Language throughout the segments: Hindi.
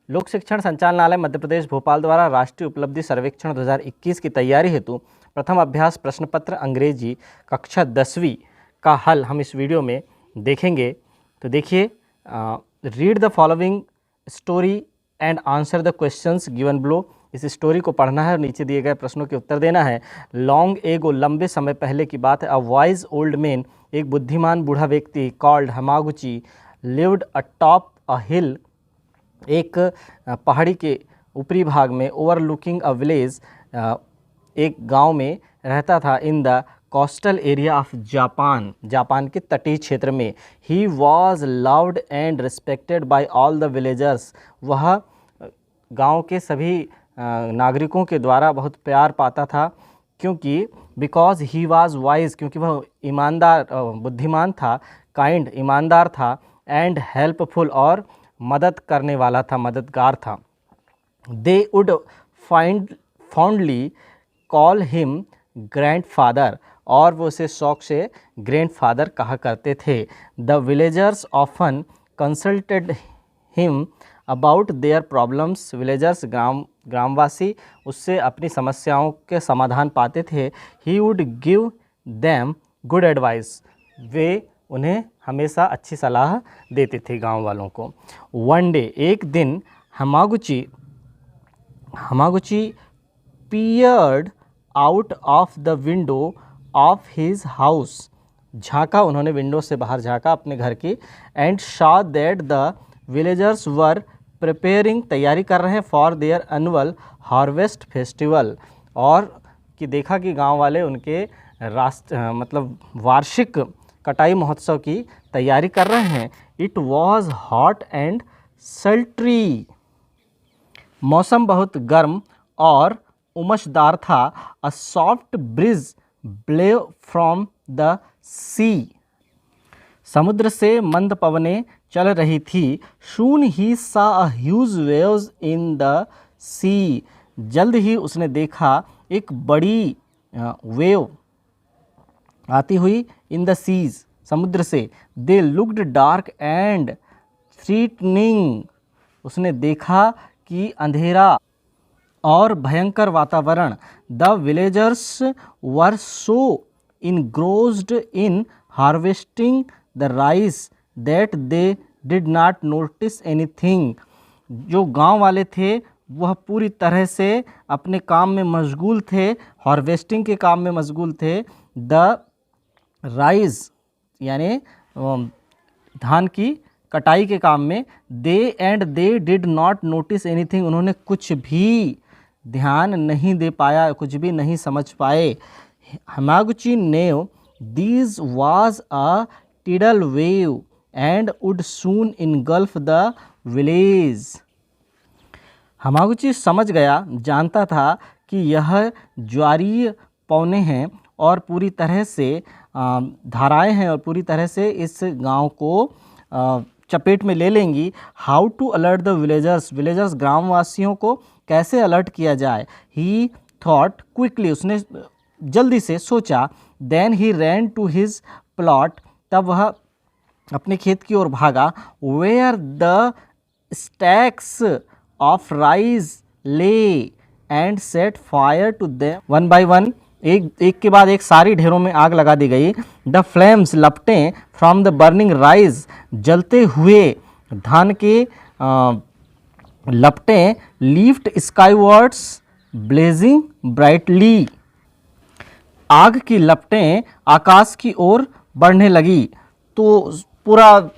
लोक शिक्षण संचालनालय मध्य प्रदेश भोपाल द्वारा राष्ट्रीय उपलब्धि सर्वेक्षण 2021 की तैयारी हेतु प्रथम अभ्यास प्रश्न पत्र अंग्रेजी कक्षा 10वीं का हल हम इस वीडियो में देखेंगे। तो देखिए, read the following story and answer the questions given below. इस स्टोरी को पढ़ना है और नीचे दिए गए प्रश्नों के उत्तर देना है। लॉन्ग एगो, लंबे समय पहले की बात है। अ वाइज ओल्ड मैन, एक बुद्धिमान बूढ़ा व्यक्ति, कॉल्ड हमागुची, लिव्ड अटॉप अ हिल, एक पहाड़ी के ऊपरी भाग में, ओवरलुकिंग अ विलेज, एक गांव में रहता था। In the coastal area of Japan, Japan के तटीय क्षेत्र में। He was loved and respected by all the villagers, वह गांव के सभी नागरिकों के द्वारा बहुत प्यार पाता था, क्योंकि बिकॉज ही वॉज वाइज, क्योंकि वह ईमानदार बुद्धिमान था, काइंड ईमानदार था, एंड हेल्पफुल और मदद करने वाला था, मददगार था। They would fondly call him grandfather, और वो उसे शौक से ग्रैंडफादर कहा करते थे। The villagers often consulted him about their problems, villagers ग्रामवासी उससे अपनी समस्याओं के समाधान पाते थे। He would give them good advice, वे उन्हें हमेशा अच्छी सलाह देते थे गांव वालों को। वन डे, एक दिन, Hamaguchi peered out of the window of his house, झांका, उन्होंने विंडो से बाहर झांका अपने घर की। And saw that the villagers were preparing, तैयारी कर रहे हैं, for their annual harvest festival, और कि देखा कि गांव वाले उनके मतलब वार्षिक कटाई महोत्सव की तैयारी कर रहे हैं। It was hot and sultry, मौसम बहुत गर्म और उमसदार था। A soft breeze blew from the sea, समुद्र से मंद पवनें चल रही थी। Soon he saw a huge waves in the sea, जल्द ही उसने देखा एक बड़ी वेव आती हुई, इन द सीज, समुद्र से। दे लुक्ड डार्क एंड थ्रीटनिंग, उसने देखा कि अंधेरा और भयंकर वातावरण। The villagers were so इनग्रोस्ड in harvesting the rice that they did not notice anything, जो गांव वाले थे वह पूरी तरह से अपने काम में मशगूल थे, हार्वेस्टिंग के काम में मशगूल थे। द राइस यानी धान की कटाई के काम में। They did not notice anything, उन्होंने कुछ भी ध्यान नहीं दे पाया, कुछ भी नहीं समझ पाए। Hamaguchi knew this was a tidal wave and would soon engulf the village, Hamaguchi समझ गया, जानता था कि यह ज्वारीय पौने हैं और पूरी तरह से धाराएं हैं और पूरी तरह से इस गांव को चपेट में ले लेंगी। How to alert the villagers, villagers ग्रामवासियों को कैसे अलर्ट किया जाए। ही थॉट क्विकली, उसने जल्दी से सोचा। Then he ran to his plot, तब वह अपने खेत की ओर भागा। Where the stacks of rice lay and set fire to them one by one, एक के बाद एक सारी ढेरों में आग लगा दी गई। द फ्लेम्स, लपटें, फ्रॉम द बर्निंग राइस, जलते हुए धान के लपटें, लीफ्ट स्काईवर्ड्स ब्लेजिंग ब्राइटली, आग की लपटें आकाश की ओर बढ़ने लगी, तो पूरा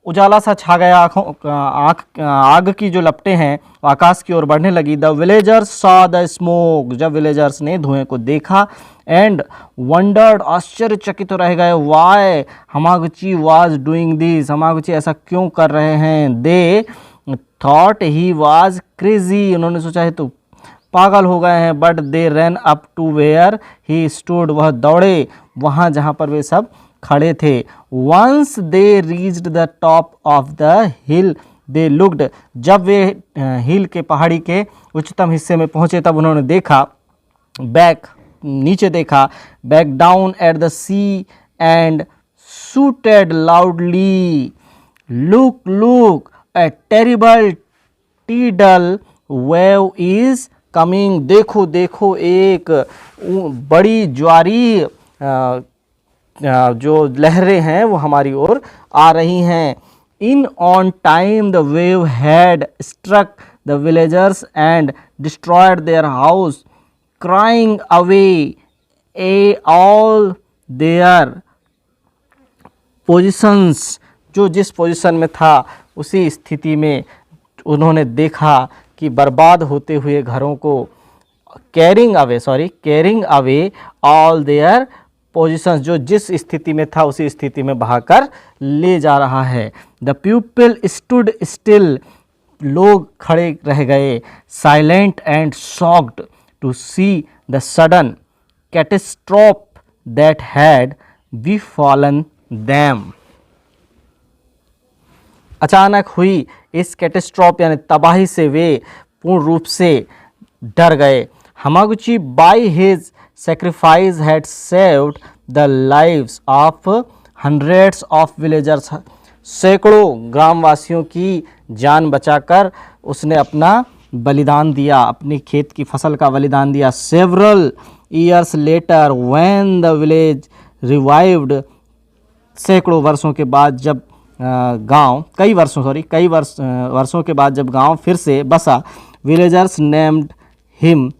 उजाला सा छा गया, आग की जो लपटें हैं आकाश की ओर बढ़ने लगी। The villagers saw the smoke, जब विलेजर्स ने धुएं को देखा। एंड वंडर्ड, आश्चर्यचकित रह गए। Why Hamaguchi was doing this, Hamaguchi ऐसा क्यों कर रहे हैं। They thought he was crazy, उन्होंने सोचा है तो पागल हो गए हैं। But they run up to where he stood, वह दौड़े वहाँ जहाँ पर वे सब खड़े थे। Once they reached the top of the hill they looked, जब वे हिल के पहाड़ी के उच्चतम हिस्से में पहुँचे तब उन्होंने देखा, बैक नीचे देखा, back down at the sea and shouted loudly, look look, a terrible tidal wave is coming, देखो देखो एक बड़ी ज्वारी जो लहरें हैं वो हमारी ओर आ रही हैं। In on time the wave had struck the villagers and destroyed their house, crying away all their positions। जो जिस पोजीशन में था उसी स्थिति में उन्होंने देखा कि बर्बाद होते हुए घरों को carrying away all their positions, जो जिस स्थिति में था उसी स्थिति में बहाकर ले जा रहा है। द पीपल स्टूड स्टिल, लोग खड़े रह गए। Silent and shocked to see the sudden catastrophe that had befallen them. अचानक हुई इस कैटेस्ट्रोफ यानी तबाही से वे पूर्ण रूप से डर गए। Hamaguchi by his sacrifice had saved the lives of hundreds of villagers, सैकड़ों ग्रामवासियों की जान बचाकर उसने अपना बलिदान दिया, अपनी खेत की फसल का बलिदान दिया। Several years later when the village revived, सैकड़ों वर्षों के बाद जब कई वर्षों के बाद जब गांव फिर से बसा, villagers named him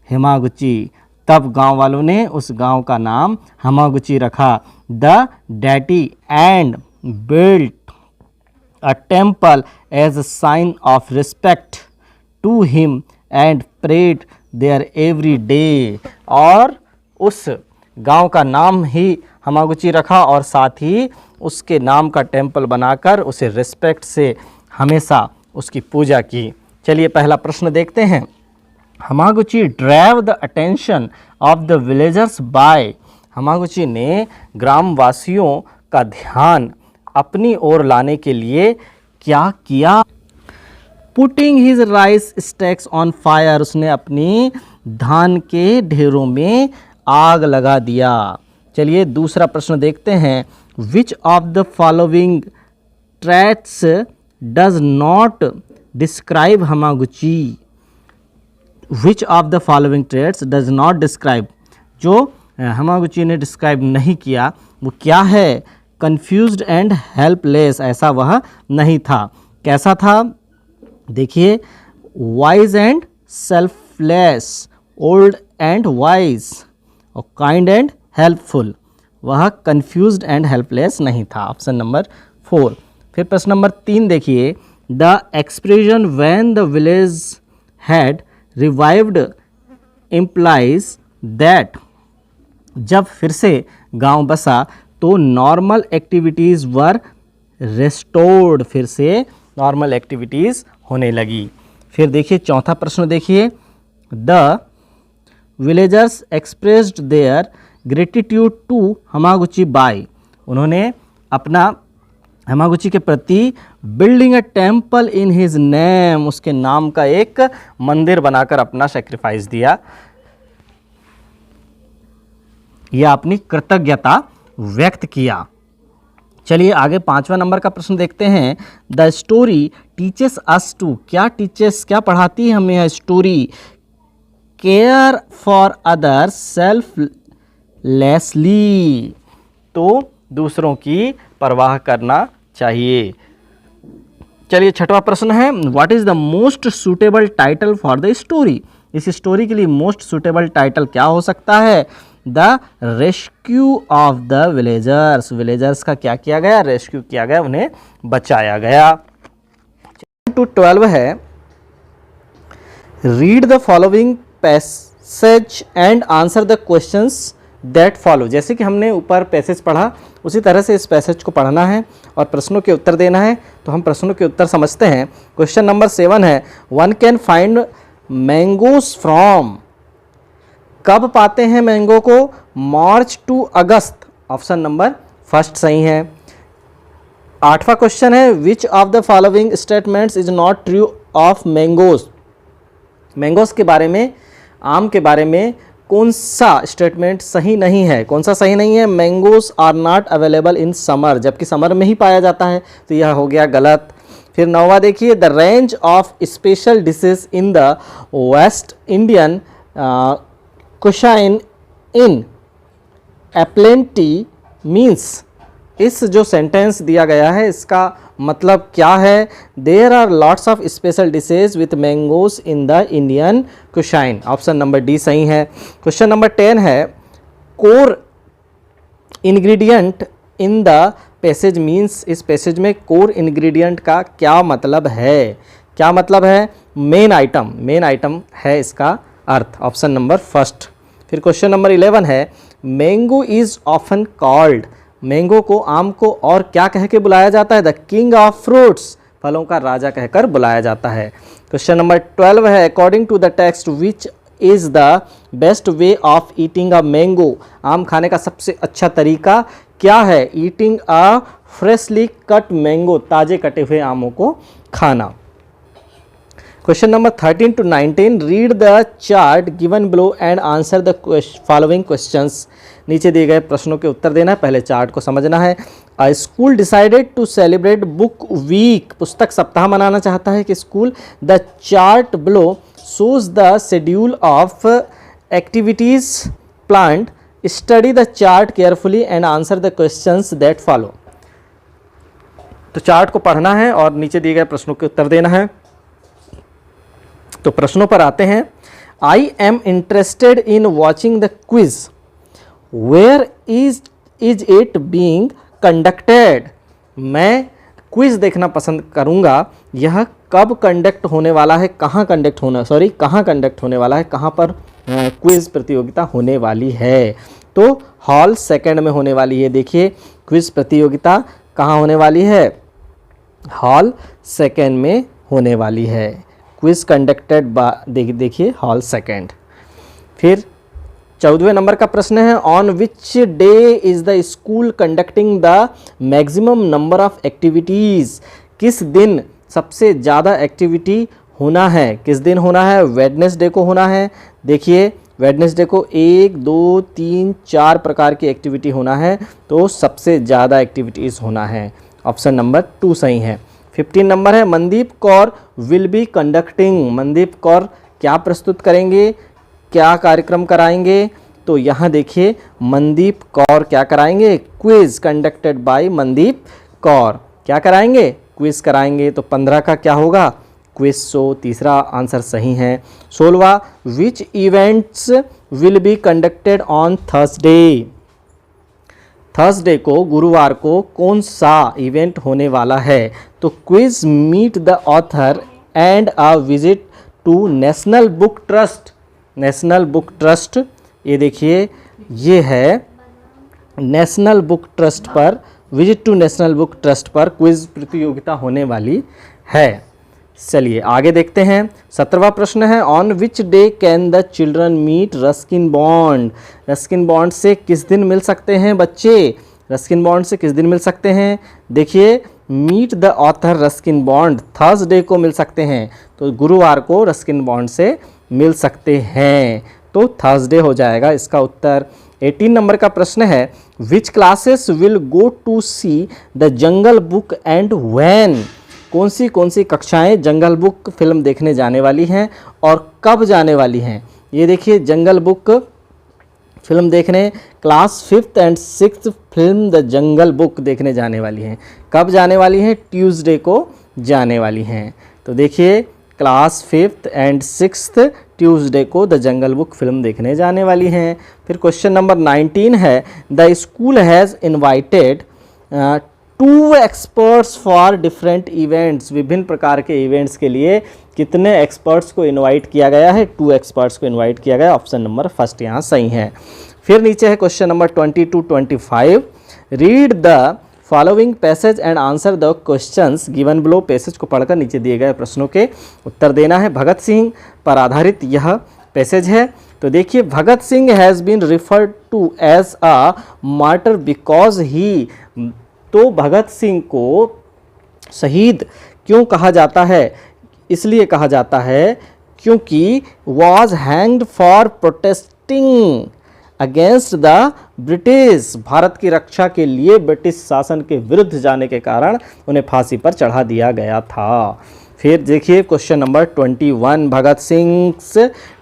हिमागुची, तब गांव वालों ने उस गांव का नाम हमागुची रखा। The deity and built a temple as a sign of respect to him and prayed there every day, और उस गांव का नाम ही हमागुची रखा और साथ ही उसके नाम का टेम्पल बनाकर उसे रिस्पेक्ट से हमेशा उसकी पूजा की। चलिए पहला प्रश्न देखते हैं। Hamaguchi drive the attention of the villagers by, Hamaguchi ने ग्रामवासियों का ध्यान अपनी ओर लाने के लिए क्या किया? Putting his rice stacks on fire, उसने अपनी धान के ढेरों में आग लगा दिया। चलिए दूसरा प्रश्न देखते हैं। Which of the following traits does not describe Hamaguchi? Which of the following traits does not describe, जो हमागुची ने डिस्क्राइब नहीं किया वो क्या है? कन्फ्यूज्ड एंड हेल्पलेस, ऐसा वह नहीं था। कैसा था? देखिए, wise and selfless, old and wise, और काइंड एंड हेल्पफुल, वह कन्फ्यूज्ड एंड हेल्पलेस नहीं था। Option number 4। फिर प्रश्न नंबर 3 देखिए। The expression when the village had revived implies that, जब फिर से गांव बसा तो नॉर्मल एक्टिविटीज़ वर रेस्टोर्ड, फिर से नॉर्मल एक्टिविटीज़ होने लगी। फिर देखिए चौथा प्रश्न देखिए। The villagers expressed their gratitude to Hamaguchi by, उन्होंने अपना हमागुची के प्रति building a temple in his name, उसके नाम का एक मंदिर बनाकर अपना सेक्रीफाइस दिया या अपनी कृतज्ञता व्यक्त किया। चलिए आगे 5वां नंबर का प्रश्न देखते हैं। The story teaches us to, क्या पढ़ाती है हमें यह story? Care for others selflessly, तो दूसरों की परवाह करना चाहिए। चलिए 6वां प्रश्न है। What is the most suitable title for the story? इस स्टोरी के लिए मोस्ट सूटेबल टाइटल क्या हो सकता है? The rescue of the villagers, villagers का क्या किया गया? रेस्क्यू किया गया, उन्हें बचाया गया। 12 है। Read the following passage and answer the questions that follow, जैसे कि हमने ऊपर पैसेज पढ़ा उसी तरह से इस पैसेज को पढ़ना है और प्रश्नों के उत्तर देना है। तो हम प्रश्नों के उत्तर समझते हैं। क्वेश्चन नंबर 7 है। One can find mangoes from, कब पाते हैं मैंगो को? मार्च टू अगस्त, ऑप्शन नंबर 1 सही है। 8वां क्वेश्चन है। विच of the following statements is not true of mangoes, mangoes के बारे में, आम के बारे में कौन सा स्टेटमेंट सही नहीं है? कौन सा सही नहीं है? Mangoes are not available in summer, जबकि समर में ही पाया जाता है, तो यह हो गया गलत। फिर 9वां देखिए, the range of special dishes in the West Indian cuisine in aplenty means. इस जो सेंटेंस दिया गया है इसका मतलब क्या है? There are lots of special dishes with mangoes in the Indian cuisine. Option number D सही है। क्वेश्चन नंबर 10 है, core ingredient in the passage means. इस पैसेज में कोर इंग्रेडिएंट का क्या मतलब है? क्या मतलब है? मेन आइटम, मेन आइटम है इसका अर्थ। Option number first. फिर क्वेश्चन नंबर 11 है, mango is often called. Mango को, आम को और क्या कह के बुलाया जाता है? द किंग ऑफ फ्रूट्स, फलों का राजा कहकर बुलाया जाता है। क्वेश्चन नंबर 12 है, according to the text which is the best way of eating a mango. आम खाने का सबसे अच्छा तरीका क्या है? Eating a freshly cut mango, ताजे कटे हुए आमों को खाना। Question number 13 to 19, read the chart given below and answer the following questions. नीचे दिए गए प्रश्नों के उत्तर देना है, पहले चार्ट को समझना है। A school decided to celebrate book week, पुस्तक सप्ताह मनाना चाहता है कि school. The chart below shows the schedule of activities planned. Study the chart carefully and answer the questions that follow. तो चार्ट को पढ़ना है और नीचे दिए गए प्रश्नों के उत्तर देना है। तो प्रश्नों पर आते हैं। I am interested in watching the quiz, where is it being conducted. मैं क्विज देखना पसंद करूंगा, यह कब कंडक्ट होने वाला है? कहाँ कंडक्ट होने वाला है? कहाँ पर क्विज प्रतियोगिता होने वाली है? तो हॉल सेकंड में होने वाली है। देखिए क्विज प्रतियोगिता कहाँ होने वाली है? हॉल सेकंड में होने वाली है। क्विज कंडक्टेड देखिए हॉल सेकंड। फिर 14वें नंबर का प्रश्न है, on which day is the school conducting the maximum number of activities. किस दिन सबसे ज़्यादा एक्टिविटी होना है? किस दिन होना है? वेडनेसडे को होना है। देखिए वेडनेसडे को 1, 2, 3, 4 प्रकार की एक्टिविटी होना है, तो सबसे ज़्यादा एक्टिविटीज़ होना है। ऑप्शन नंबर 2 सही है। 15 नंबर है, Mandeep Kaur will be conducting. Mandeep Kaur क्या प्रस्तुत करेंगे, क्या कार्यक्रम कराएंगे? तो यहाँ देखिए मनदीप कौर क्या कराएंगे? Quiz conducted by Mandeep Kaur. क्या कराएंगे? क्विज कराएंगे। तो 15 का क्या होगा? Quiz show. तीसरा आंसर सही है। 16वां, which events will be conducted on Thursday. Thursday को, गुरुवार को कौन सा इवेंट होने वाला है? तो quiz, meet the author and a visit to National Book Trust. National Book Trust, ये देखिए ये है नेशनल बुक ट्रस्ट पर, visit to National Book Trust पर क्विज प्रतियोगिता होने वाली है। चलिए आगे देखते हैं। 17वां प्रश्न है, on which day can the children meet Ruskin Bond. Ruskin Bond से किस दिन मिल सकते हैं बच्चे? रस्किन बॉन्ड से किस दिन मिल सकते हैं? देखिए meet the author Ruskin Bond Thursday को मिल सकते हैं, तो गुरुवार को रस्किन बॉन्ड से मिल सकते हैं, तो थर्सडे हो जाएगा इसका उत्तर। 18 नंबर का प्रश्न है, which classes will go to see the Jungle Book and when. कौन सी कक्षाएं जंगल बुक फिल्म देखने जाने वाली हैं और कब जाने वाली हैं? ये देखिए जंगल बुक फिल्म देखने class 5th and 6th film the Jungle book देखने जाने वाली हैं। कब जाने वाली हैं? ट्यूसडे को जाने वाली हैं। तो देखिए class 5th and 6th Tuesday को द जंगल बुक फिल्म देखने जाने वाली हैं। फिर क्वेश्चन नंबर 19 है, the school has invited 2 experts for different events. विभिन्न प्रकार के इवेंट्स के लिए कितने एक्सपर्ट्स को इनवाइट किया गया है? 2 एक्सपर्ट्स को इनवाइट किया गया। ऑप्शन नंबर फर्स्ट यहाँ सही है। फिर नीचे है question number 20 to 25, read the following passage and answer the questions given below. Passage को पढ़कर नीचे दिए गए प्रश्नों के उत्तर देना है। भगत सिंह पर आधारित यह पैसेज है। तो देखिए Bhagat Singh has been referred to as a martyr because he. तो भगत सिंह को शहीद क्यों कहा जाता है? इसलिए कहा जाता है क्योंकि was hanged for protesting against the British, Bharat की रक्षा के लिए ब्रिटिश शासन के विरुद्ध जाने के कारण उन्हें फांसी पर चढ़ा दिया गया था। फिर देखिए question number 21, Bhagat Singh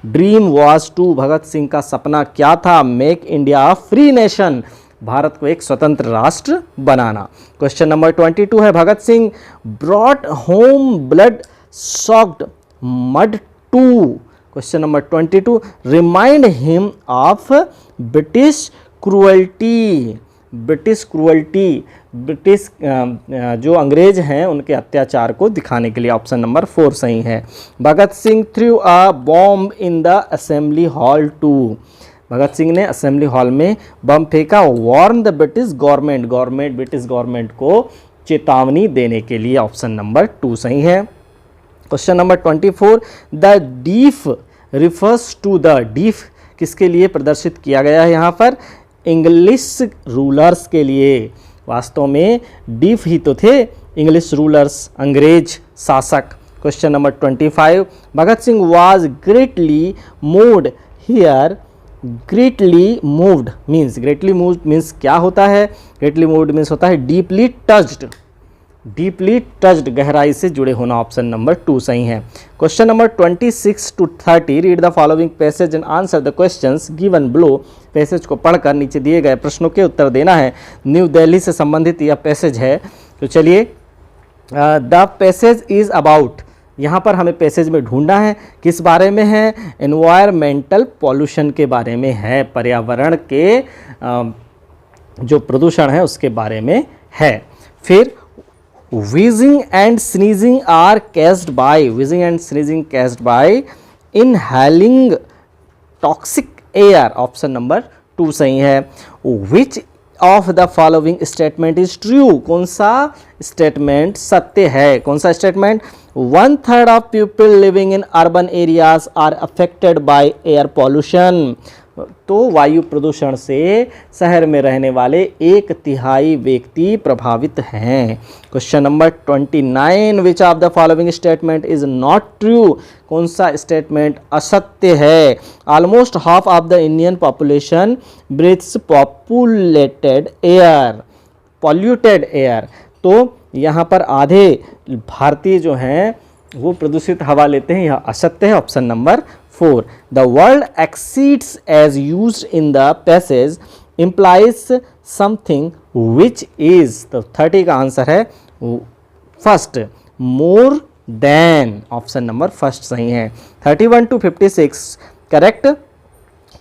dream was to, Bhagat Singh का सपना क्या था? Make India a free nation, Bharat को एक स्वतंत्र राष्ट्र बनाना। क्वेश्चन नंबर 22 है, Bhagat Singh brought home blood soaked mud to. Question number 22, remind him of British cruelty, British cruelty, British जो अंग्रेज हैं उनके अत्याचार को दिखाने के लिए। ऑप्शन नंबर 4 सही है। Bhagat Singh threw a bomb in the assembly hall to, Bhagat Singh ने असेंबली हॉल में बम फेंका। Warn the British government, government British government को चेतावनी देने के लिए। ऑप्शन नंबर 2 सही है। Question number 24, the deaf refers to, the deaf किसके लिए प्रदर्शित किया गया है यहाँ पर? इंग्लिश रूलर्स के लिए। वास्तव में डीफ ही तो थे इंग्लिश रूलर्स, अंग्रेज शासक। Question number 25, Bhagat Singh was greatly moved here, greatly moved means, greatly moved means क्या होता है? ग्रेटली मूव्ड मीन्स होता है डीपली टच्ड, डीपली टच्ड गहराई से जुड़े होना। ऑप्शन नंबर 2 सही है। Question number 26 to 30, read the following passage and answer the questions given below. Passage को पढ़कर नीचे दिए गए प्रश्नों के उत्तर देना है। न्यू दिल्ली से संबंधित यह पैसेज है। तो चलिए, द पैसेज इज अबाउट, यहाँ पर हमें पैसेज में ढूंढना है किस बारे में है? एनवायरमेंटल पॉल्यूशन के बारे में है, पर्यावरण के जो प्रदूषण है उसके बारे में है। फिर wheezing and sneezing are caused by, wheezing and sneezing caused by inhaling toxic air। Option number 2 सही है। which of the following statement is true, कौन सा स्टेटमेंट सत्य है? कौन सा statement? 1/3 of people living in urban areas are affected by air pollution, तो वायु प्रदूषण से शहर में रहने वाले 1/3 व्यक्ति प्रभावित हैं। Question number 29, which of the following statement is not true, कौन सा स्टेटमेंट असत्य है? Almost half of the Indian population breathes populated air, polluted air, तो यहाँ पर आधे भारतीय जो हैं वो प्रदूषित हवा लेते हैं, यह असत्य है। Option number 4, the word exceeds as used in the passage implies something which is, तो 30 का आंसर है first, more than। Option number first सही है। 31 to 56, correct,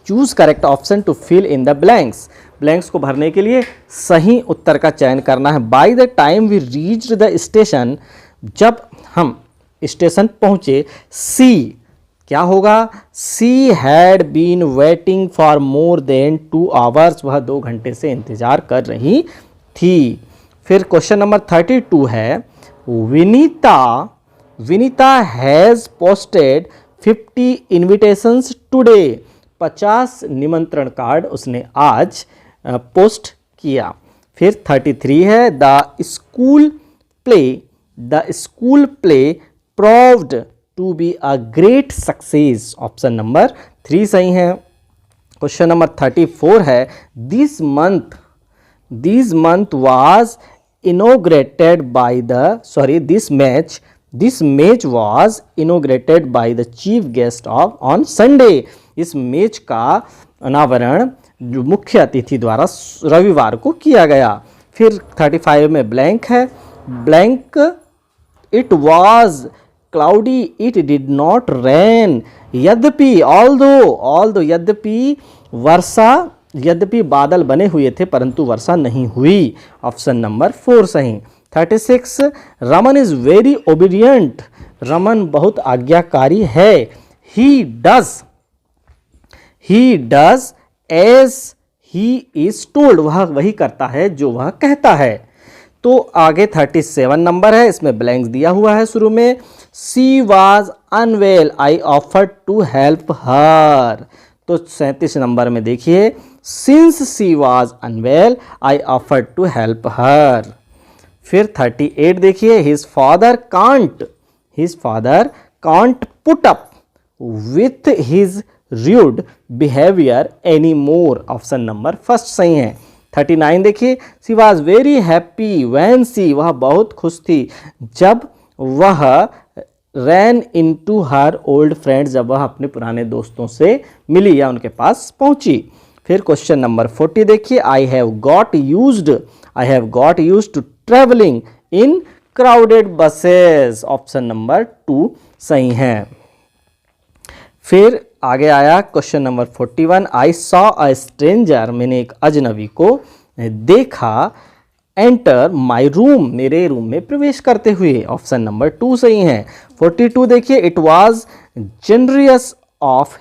choose correct option to fill in the blanks, blanks को भरने के लिए सही उत्तर का चयन करना है। By the time we reached the station, जब हम स्टेशन पहुंचे, सी क्या होगा? She had been waiting for more than 2 hours, वह 2 घंटे से इंतजार कर रही थी। फिर क्वेश्चन नंबर 32 है, Vinita has posted 50 invitations today, 50 निमंत्रण कार्ड उसने आज पोस्ट किया। फिर 33 है, the school play proved to be a great success. Option number 3 सही है। क्वेश्चन नंबर 34 है, this month was inaugurated by the, sorry this match was inaugurated by the chief guest of on Sunday, इस मैच का अनावरण जो मुख्य अतिथि द्वारा रविवार को किया गया। फिर 35 में ब्लैंक है, blank, it was cloudy it did not rain, यद्यपि ऑल्दो यद्यपि वर्षा, यद्यपि बादल बने हुए थे परंतु वर्षा नहीं हुई। ऑप्शन नंबर 4 सही। 36, Raman is very obedient, Raman बहुत आज्ञाकारी है। He does as he is told, वह वही करता है जो वह कहता है। तो आगे 37 नंबर है, इसमें ब्लैंक्स दिया हुआ है शुरू में। She was unwell, I offered to help her, तो 37 नंबर में देखिए, since she was unwell I offered to help her. फिर 38 देखिए, his father can't put up with his rude behavior anymore. Option number first सही है। 39 देखिए, she was very happy when she, वह बहुत खुश थी जब वह ran into her old friend, जब वह अपने पुराने दोस्तों से मिली या उनके पास पहुंची। फिर क्वेश्चन नंबर 40 देखिए, I have got used to travelling in crowded buses. Option number 2 सही है। फिर आगे आया question number 41, I saw a stranger, मैंने एक अजनबी को देखा, एंटर माई रूम, मेरे रूम में प्रवेश करते हुए। ऑप्शन नंबर 2 सही है। 42 देखिए, it was generous of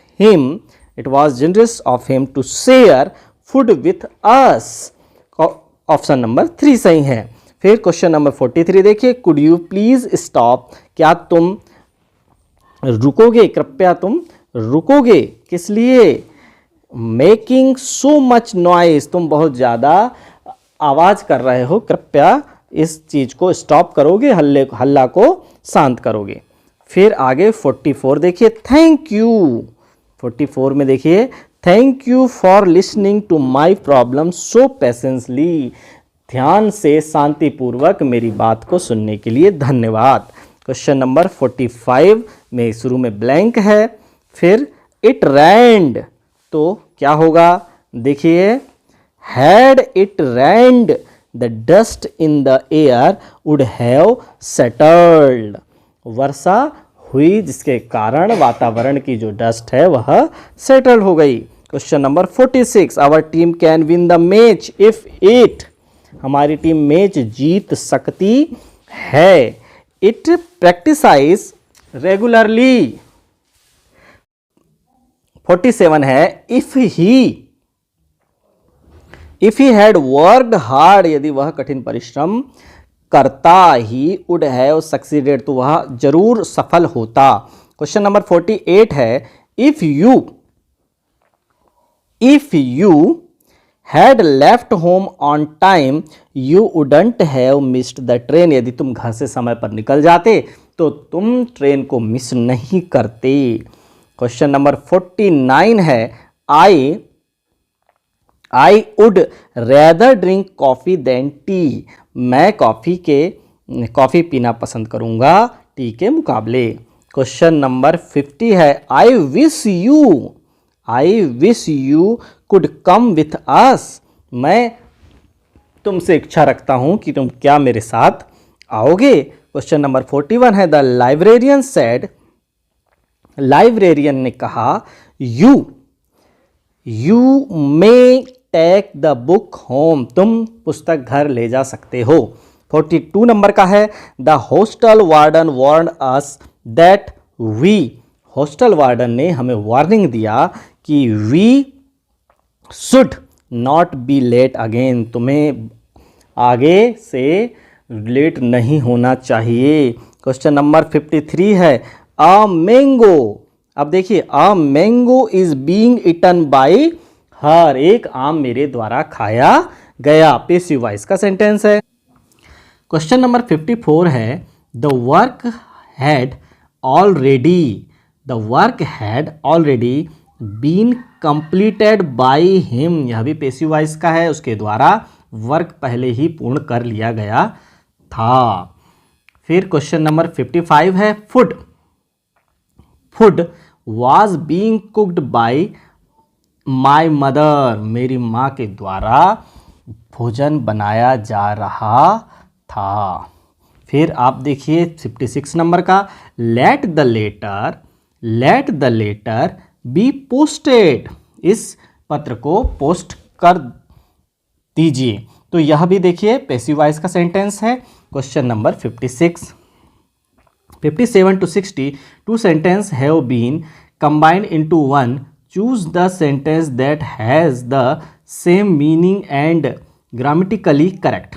him to share food with us. Option number 3 सही है। फिर क्वेश्चन नंबर 43 देखिए, कुड यू प्लीज स्टॉप, क्या तुम रुकोगे, कृपया तुम रुकोगे, किस लिए, मेकिंग सो मच नॉइज, तुम बहुत ज़्यादा आवाज़ कर रहे हो, कृपया इस चीज़ को स्टॉप करोगे, हल्ला को शांत करोगे। फिर आगे 44 देखिए, थैंक यू। 44 में देखिए, thank you for listening to my problem so patiently, ध्यान से शांतिपूर्वक मेरी बात को सुनने के लिए धन्यवाद। क्वेश्चन नंबर 45 में शुरू में ब्लैंक है। फिर इट रैंड, तो क्या होगा देखिए, had it rained the dust in the air would have settled, वर्षा हुई जिसके कारण वातावरण की जो डस्ट है वह सेटल हो गई। Question number 46, our team can win the match if it, हमारी टीम मैच जीत सकती है। It practises regularly. 47 है, if he had worked hard, यदि वह कठिन परिश्रम करता, ही वुड हैव सक्सीडेड, तो वह जरूर सफल होता। क्वेश्चन नंबर 48 है, if you had left home on time you wouldn't have missed the train, यदि तुम घर से समय पर निकल जाते तो तुम ट्रेन को मिस नहीं करते। क्वेश्चन नंबर 49 है, I would rather drink coffee than tea, मैं कॉफ़ी पीना पसंद करूँगा टी के मुकाबले। क्वेश्चन नंबर 50 है, I wish you could come with us, मैं तुमसे इच्छा रखता हूँ कि तुम क्या मेरे साथ आओगे। क्वेश्चन नंबर 41 है, द लाइब्रेरियन सेड, लाइब्रेरियन ने कहा, you may take the book home, तुम पुस्तक घर ले जा सकते हो। 42 नंबर का है, the hostel warden warn us that we, hostel warden ने हमें वार्निंग दिया कि we should not be late again, तुम्हें आगे से लेट नहीं होना चाहिए। क्वेश्चन नंबर 53 है, अ मैंगो, अब देखिए, a mango is being eaten by her, एक आम मेरे द्वारा खाया गया, पैसिव वॉइस का सेंटेंस है। क्वेश्चन नंबर 54 है, the work had already been completed by him, यह भी पैसिव वॉइस का है, उसके द्वारा वर्क पहले ही पूर्ण कर लिया गया था। फिर क्वेश्चन नंबर 55 है, food was being cooked bye my mother, मेरी माँ के द्वारा भोजन बनाया जा रहा था। फिर आप देखिए 56 नंबर का, let the letter be posted, इस पत्र को पोस्ट कर दीजिए, तो यह भी देखिए पैसिव वॉइस का सेंटेंस है। Question number 56, 57 to 60 two sentences have been combined into one. Choose the sentence that has the same meaning and grammatically correct.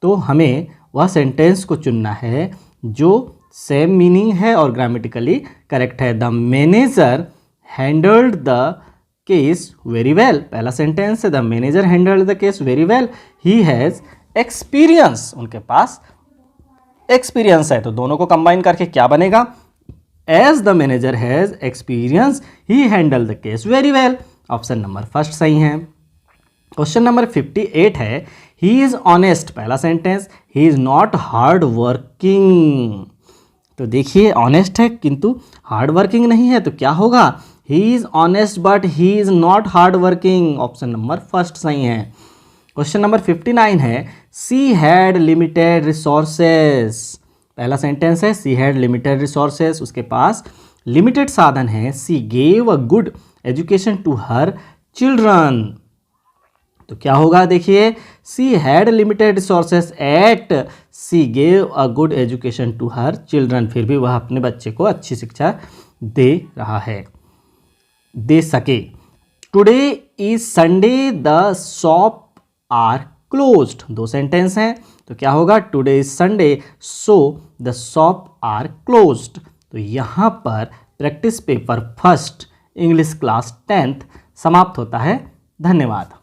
तो हमें वह सेंटेंस को चुनना है जो सेम मीनिंग है और ग्रामेटिकली करेक्ट है। The manager handled the case very well, पहला सेंटेंस है the manager handled the case very well, he has experience, उनके पास एक्सपीरियंस है, तो दोनों को कंबाइन करके क्या बनेगा, as the manager has experience he handle the case very well. Option number first सही है। क्वेश्चन नंबर 58 है, ही इज़ ऑनेस्ट, पहला sentence, he is not hard working. तो देखिए ऑनेस्ट है किंतु हार्ड वर्किंग नहीं है, तो क्या होगा, ही is honest but he is not hard working. Option number first सही है। क्वेश्चन नंबर 59 है, सी हैड लिमिटेड रिसोर्सेस, पहला सेंटेंस है, सी हैड लिमिटेड रिसोर्सेस, उसके पास लिमिटेड साधन है। She gave a good education to her children, तो क्या होगा देखिए, she had limited resources at she gave a good education to her children, फिर भी वह अपने बच्चे को अच्छी शिक्षा दे रहा है, दे सके। Today is Sunday the shop are closed, दो सेंटेंस हैं, तो क्या होगा, today is Sunday so the shop are closed. तो यहाँ पर practice paper first English class 10th समाप्त होता है। धन्यवाद।